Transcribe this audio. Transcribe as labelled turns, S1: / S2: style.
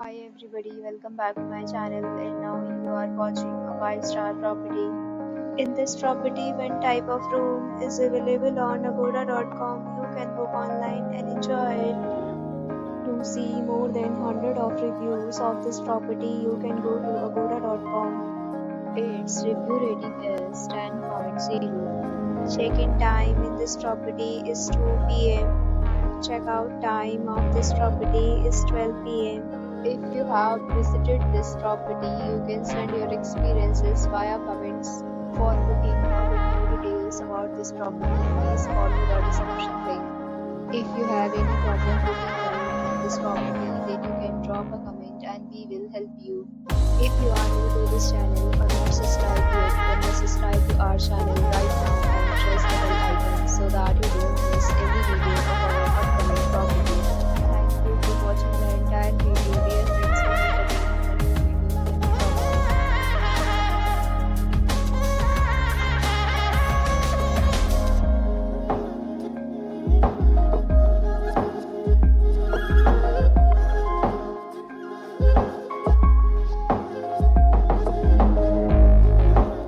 S1: Hi everybody, welcome back to my channel and now you are watching a 5-star property. In this property, one type of room is available on agoda.com. You can book online and enjoy it. To see more than 100 of reviews of this property, you can go to agoda.com. Its review rating is 10.0. Check-in time in this property is 2 p.m. and check-out time of this property is 12 p.m. If you have visited this property, you can send your experiences via comments. For booking or get more details about this property, please follow the description link. If you have any problem booking a room in this property, then you can drop a comment and we will help you. If you are new to this channel or not subscribed yet, then subscribe to our channel right now and press the bell icon so that you don't miss any video of our upcoming property. Thank you for watching.